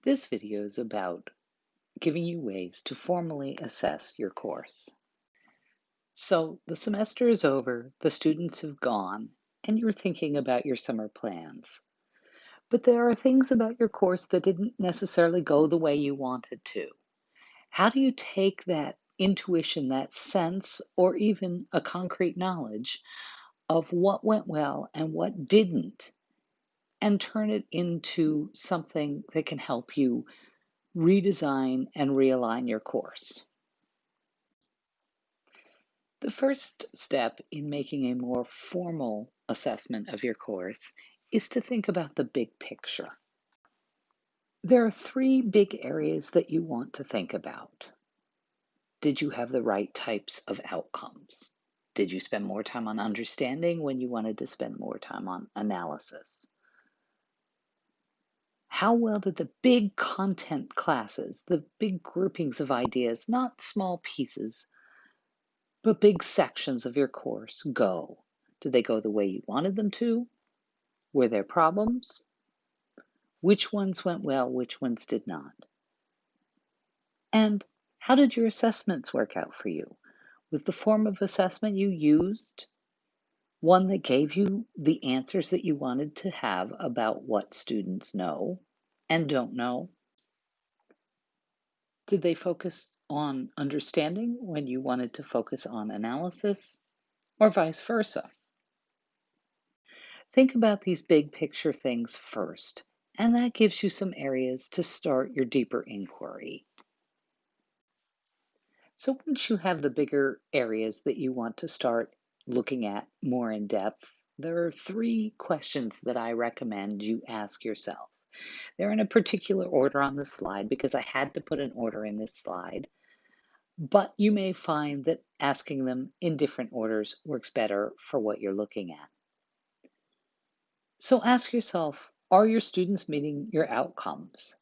This video is about giving you ways to formally assess your course. So the semester is over, the students have gone, and you're thinking about your summer plans. But there are things about your course that didn't necessarily go the way you wanted to. How do you take that intuition, that sense, or even a concrete knowledge of what went well and what didn't, and turn it into something that can help you redesign and realign your course? The first step in making a more formal assessment of your course is to think about the big picture. There are three big areas that you want to think about. Did you have the right types of outcomes? Did you spend more time on understanding when you wanted to spend more time on analysis? How well did the big content classes, the big groupings of ideas, not small pieces, but big sections of your course go? Did they go the way you wanted them to? Were there problems? Which ones went well, which ones did not? And how did your assessments work out for you? Was the form of assessment you used one that gave you the answers that you wanted to have about what students know and don't know? Did they focus on understanding when you wanted to focus on analysis, or vice versa? Think about these big picture things first, and that gives you some areas to start your deeper inquiry. So once you have the bigger areas that you want to start looking at more in depth, there are three questions that I recommend you ask yourself. They're in a particular order on the slide because I had to put an order in this slide, but you may find that asking them in different orders works better for what you're looking at. So ask yourself, are your students meeting your outcomes?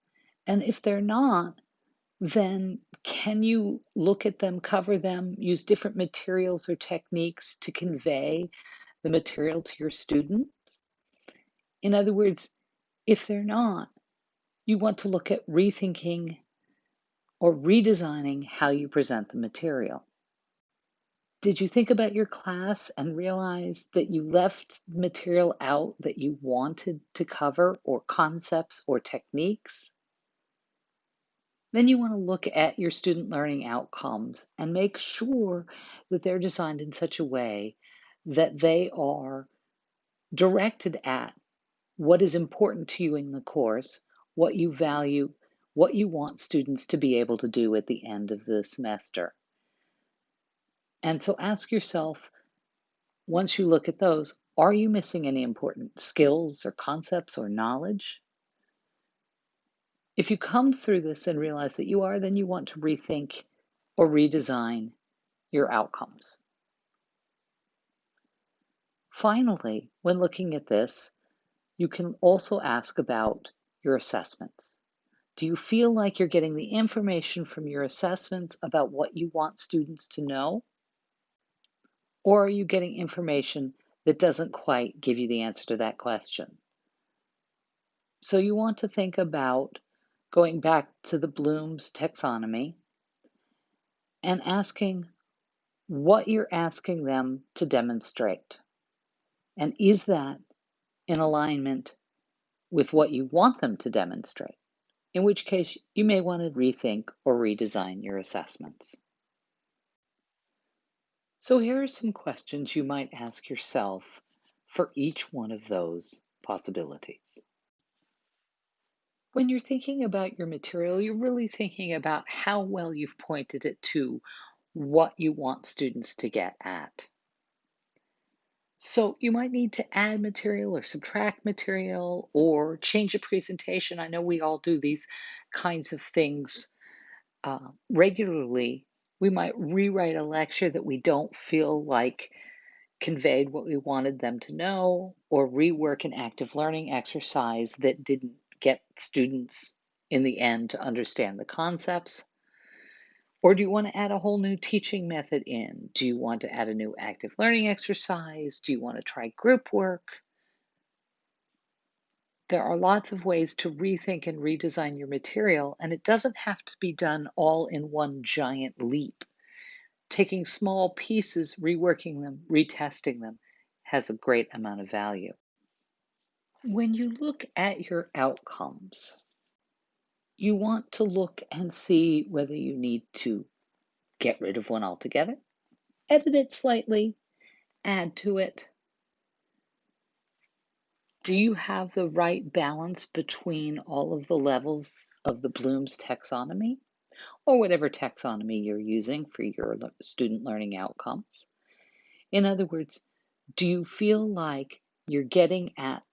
And if they're not, then can you look at them, cover them, use different materials or techniques to convey the material to your student? In other words, if they're not, you want to look at rethinking or redesigning how you present the material. Did you think about your class and realize that you left material out that you wanted to cover, or concepts or techniques? Then you want to look at your student learning outcomes and make sure that they're designed in such a way that they are directed at what is important to you in the course, what you value, what you want students to be able to do at the end of the semester. And so ask yourself, once you look at those, are you missing any important skills or concepts or knowledge? If you come through this and realize that you are, then you want to rethink or redesign your outcomes. Finally, when looking at this, you can also ask about your assessments. Do you feel like you're getting the information from your assessments about what you want students to know? Or are you getting information that doesn't quite give you the answer to that question? So you want to think about going back to the Bloom's taxonomy and asking what you're asking them to demonstrate. And is that in alignment with what you want them to demonstrate? In which case, you may want to rethink or redesign your assessments. So here are some questions you might ask yourself for each one of those possibilities. When you're thinking about your material, you're really thinking about how well you've pointed it to what you want students to get at. So you might need to add material or subtract material or change a presentation. I know we all do these kinds of things regularly. We might rewrite a lecture that we don't feel like conveyed what we wanted them to know, or rework an active learning exercise that didn't get students in the end to understand the concepts. Or do you want to add a whole new teaching method in? Do you want to add a new active learning exercise? Do you want to try group work? There are lots of ways to rethink and redesign your material, and it doesn't have to be done all in one giant leap. Taking small pieces, reworking them, retesting them has a great amount of value. When you look at your outcomes, you want to look and see whether you need to get rid of one altogether, edit it slightly, add to it. Do you have the right balance between all of the levels of the Bloom's taxonomy, or whatever taxonomy you're using for your student learning outcomes? In other words, do you feel like you're getting at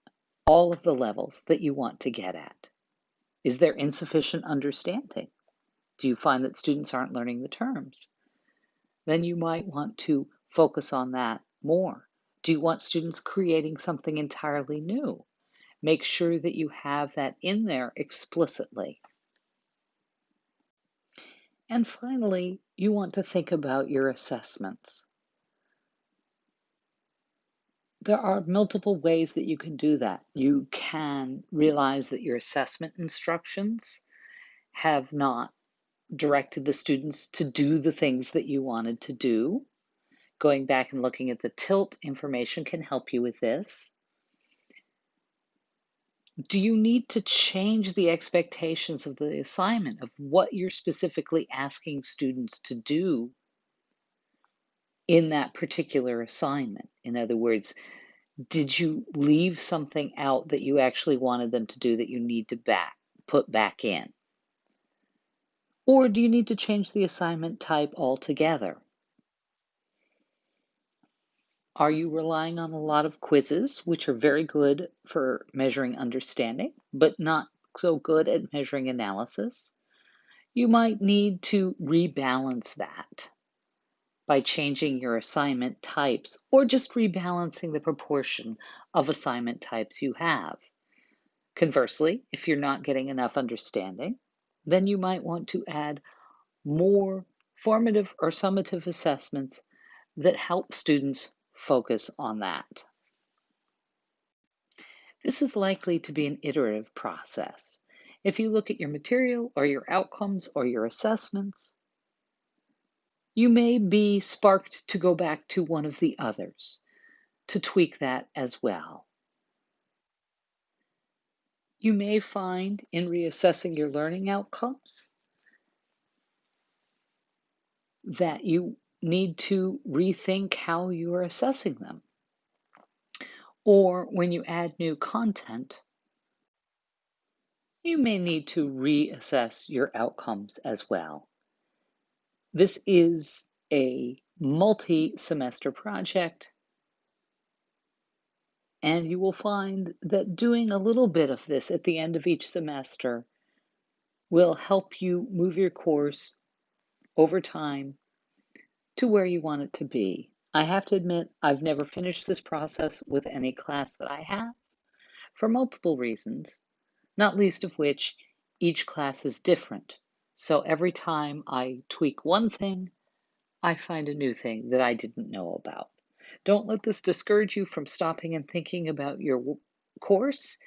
all of the levels that you want to get at? Is there insufficient understanding? Do you find that students aren't learning the terms? Then you might want to focus on that more. Do you want students creating something entirely new? Make sure that you have that in there explicitly. And finally, you want to think about your assessments. There are multiple ways that you can do that. You can realize that your assessment instructions have not directed the students to do the things that you wanted to do. Going back and looking at the TILT information can help you with this. Do you need to change the expectations of the assignment, of what you're specifically asking students to do in that particular assignment? In other words, did you leave something out that you actually wanted them to do that you need to put back in? Or do you need to change the assignment type altogether? Are you relying on a lot of quizzes, which are very good for measuring understanding, but not so good at measuring analysis? You might need to rebalance that by changing your assignment types or just rebalancing the proportion of assignment types you have. Conversely, if you're not getting enough understanding, then you might want to add more formative or summative assessments that help students focus on that. This is likely to be an iterative process. If you look at your material or your outcomes or your assessments, you may be sparked to go back to one of the others to tweak that as well. You may find in reassessing your learning outcomes that you need to rethink how you are assessing them. Or when you add new content, you may need to reassess your outcomes as well. This is a multi-semester project, and you will find that doing a little bit of this at the end of each semester will help you move your course over time to where you want it to be. I have to admit, I've never finished this process with any class that I have for multiple reasons, not least of which each class is different. So every time I tweak one thing, I find a new thing that I didn't know about. Don't let this discourage you from stopping and thinking about your course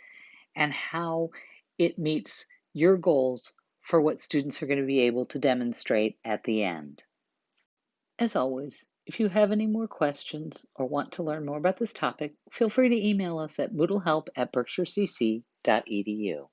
and how it meets your goals for what students are going to be able to demonstrate at the end. As always, if you have any more questions or want to learn more about this topic, feel free to email us at moodlehelp@berkshirecc.edu.